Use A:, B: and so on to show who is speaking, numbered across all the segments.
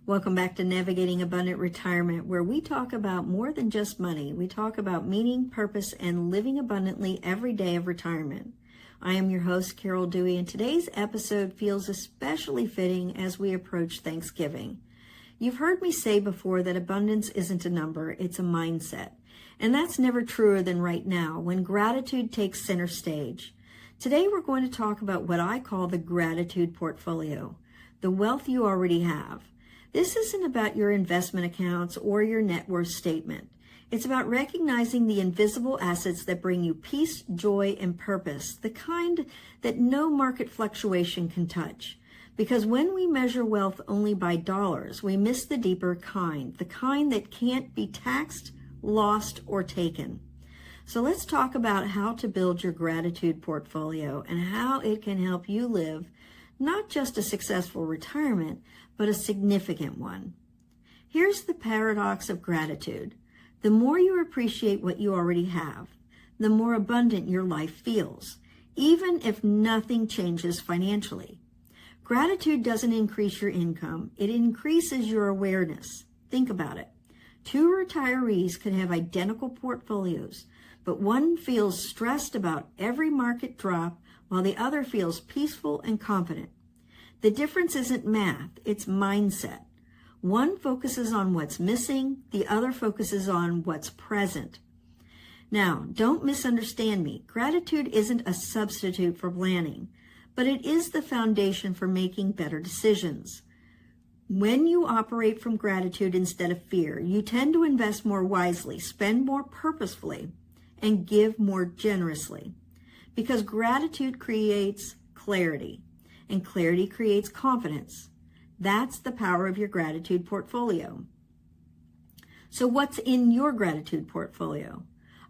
A: Welcome back to Navigating Abundant Retirement, where we talk about more than just money. We talk about meaning, purpose, and living abundantly every day of retirement. I am your host, Carol Dewey, and today's episode feels especially fitting as we approach Thanksgiving. You've heard me say before that abundance isn't a number, it's a mindset. And that's never truer than right now, when gratitude takes center stage. Today we're going to talk about what I call the gratitude portfolio, the wealth you already have. This isn't about your investment accounts or your net worth statement. It's about recognizing the invisible assets that bring you peace, joy, and purpose, the kind that no market fluctuation can touch. Because when we measure wealth only by dollars, we miss the deeper kind, the kind that can't be taxed, lost, or taken. So let's talk about how to build your gratitude portfolio and how it can help you live not just a successful retirement, but a significant one. Here's the paradox of gratitude. The more you appreciate what you already have, the more abundant your life feels, even if nothing changes financially. Gratitude doesn't increase your income, it increases your awareness. Think about it. Two retirees could have identical portfolios, but one feels stressed about every market drop while the other feels peaceful and confident. The difference isn't math, it's mindset. One focuses on what's missing, the other focuses on what's present. Now, don't misunderstand me. Gratitude isn't a substitute for planning, but it is the foundation for making better decisions. When you operate from gratitude instead of fear, you tend to invest more wisely, spend more purposefully, and give more generously. Because gratitude creates clarity, and clarity creates confidence. That's the power of your gratitude portfolio. So what's in your gratitude portfolio?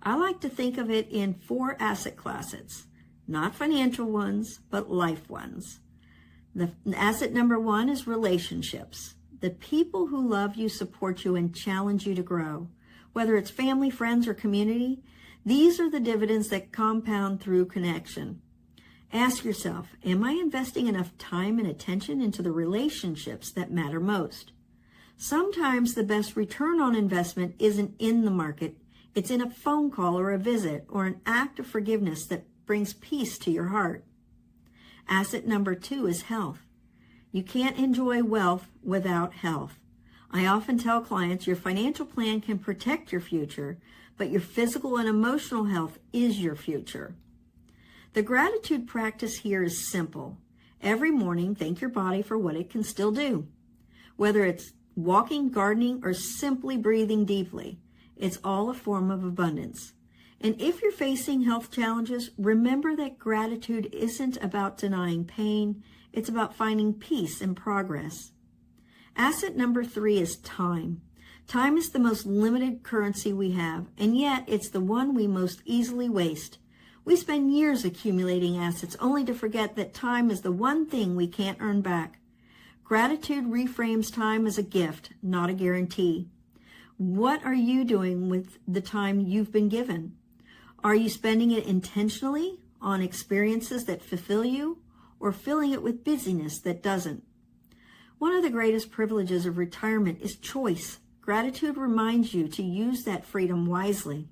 A: I like to think of it in 4 asset classes, not financial ones, but life ones. The asset number 1 is relationships. The people who love you, support you, and challenge you to grow. Whether it's family, friends, or community, these are the dividends that compound through connection. Ask yourself, am I investing enough time and attention into the relationships that matter most? Sometimes the best return on investment isn't in the market. It's in a phone call or a visit or an act of forgiveness that brings peace to your heart. Asset number 2 is health. You can't enjoy wealth without health. I often tell clients your financial plan can protect your future, but your physical and emotional health is your future. The gratitude practice here is simple. Every morning, thank your body for what it can still do. Whether it's walking, gardening, or simply breathing deeply, it's all a form of abundance. And if you're facing health challenges, remember that gratitude isn't about denying pain, it's about finding peace and progress. Asset number 3 is time. Time is the most limited currency we have, and yet it's the one we most easily waste. We spend years accumulating assets only to forget that time is the one thing we can't earn back. Gratitude reframes time as a gift, not a guarantee. What are you doing with the time you've been given? Are you spending it intentionally on experiences that fulfill you, or filling it with busyness that doesn't? One of the greatest privileges of retirement is choice. Gratitude reminds you to use that freedom wisely.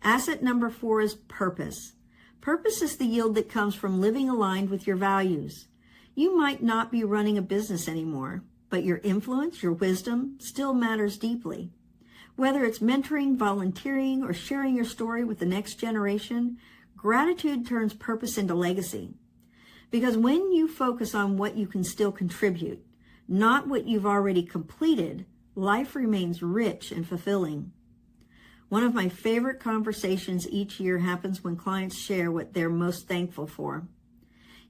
A: Asset number 4 is purpose. Purpose is the yield that comes from living aligned with your values. You might not be running a business anymore, but your influence, your wisdom, still matters deeply. Whether it's mentoring, volunteering, or sharing your story with the next generation, gratitude turns purpose into legacy. Because when you focus on what you can still contribute, not what you've already completed, life remains rich and fulfilling. One of my favorite conversations each year happens when clients share what they're most thankful for.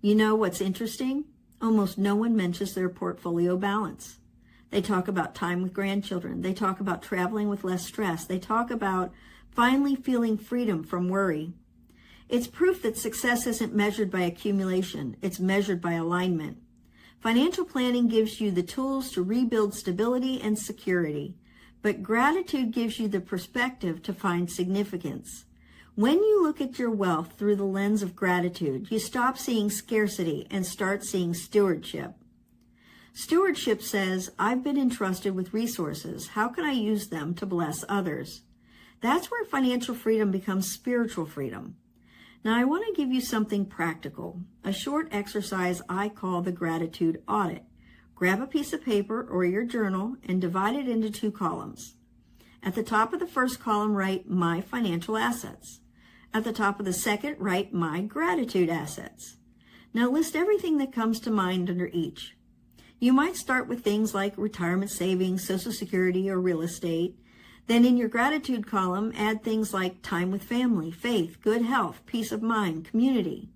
A: You know what's interesting? Almost no one mentions their portfolio balance. They talk about time with grandchildren. They talk about traveling with less stress. They talk about finally feeling freedom from worry. It's proof that success isn't measured by accumulation. It's measured by alignment. Financial planning gives you the tools to rebuild stability and security, but gratitude gives you the perspective to find significance. When you look at your wealth through the lens of gratitude, you stop seeing scarcity and start seeing stewardship. Stewardship says, I've been entrusted with resources. How can I use them to bless others? That's where financial freedom becomes spiritual freedom. Now, I want to give you something practical, a short exercise I call the gratitude audit. Grab a piece of paper or your journal and divide it into 2 columns. At the top of the first column, write my financial assets. At the top of the second, write my gratitude assets. Now list everything that comes to mind under each. You might start with things like retirement savings, Social Security, or real estate. Then in your gratitude column, add things like time with family, faith, good health, peace of mind, community.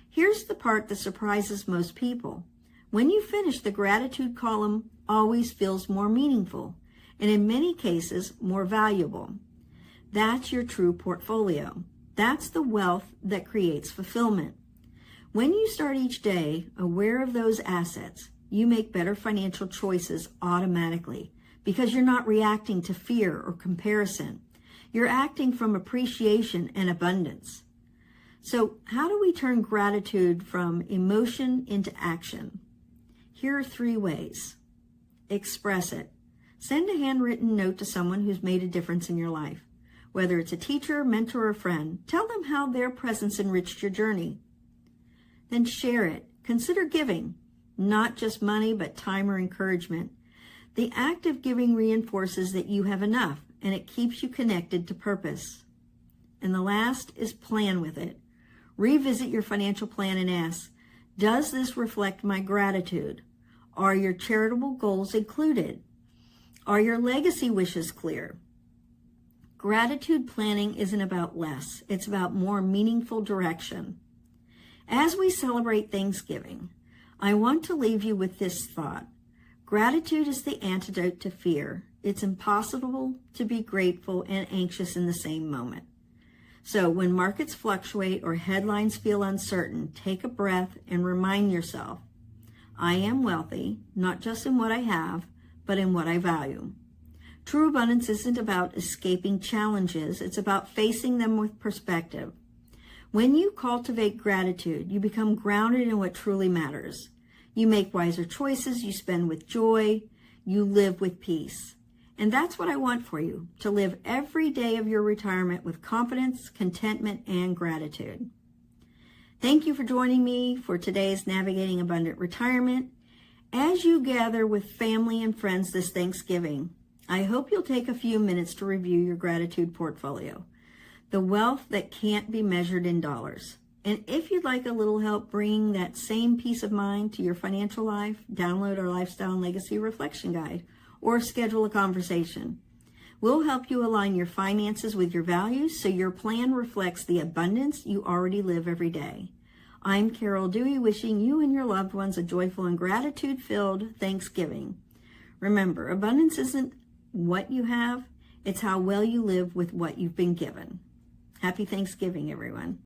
A: Here's the part that surprises most people. When you finish, the gratitude column always feels more meaningful, and in many cases, more valuable. That's your true portfolio. That's the wealth that creates fulfillment. When you start each day aware of those assets, you make better financial choices automatically because you're not reacting to fear or comparison. You're acting from appreciation and abundance. So how do we turn gratitude from emotion into action? Here are 3 ways. Express it. Send a handwritten note to someone who's made a difference in your life. Whether it's a teacher, mentor, or friend, tell them how their presence enriched your journey. Then share it. Consider giving, not just money, but time or encouragement. The act of giving reinforces that you have enough, and it keeps you connected to purpose. And the last is plan with it. Revisit your financial plan and ask, does this reflect my gratitude? Are your charitable goals included? Are your legacy wishes clear? Gratitude planning isn't about less. It's about more meaningful direction. As we celebrate Thanksgiving, I want to leave you with this thought. Gratitude is the antidote to fear. It's impossible to be grateful and anxious in the same moment. So when markets fluctuate or headlines feel uncertain, take a breath and remind yourself, I am wealthy, not just in what I have, but in what I value. True abundance isn't about escaping challenges. It's about facing them with perspective. When you cultivate gratitude, you become grounded in what truly matters. You make wiser choices, you spend with joy, you live with peace. And that's what I want for you, to live every day of your retirement with confidence, contentment, and gratitude. Thank you for joining me for today's Navigating Abundant Retirement. As you gather with family and friends this Thanksgiving, I hope you'll take a few minutes to review your gratitude portfolio, the wealth that can't be measured in dollars. And if you'd like a little help bringing that same peace of mind to your financial life, download our Lifestyle and Legacy Reflection Guide or schedule a conversation. We'll help you align your finances with your values so your plan reflects the abundance you already live every day. I'm Carol Dewey, wishing you and your loved ones a joyful and gratitude-filled Thanksgiving. Remember, abundance isn't what you have, it's how well you live with what you've been given. Happy Thanksgiving, everyone.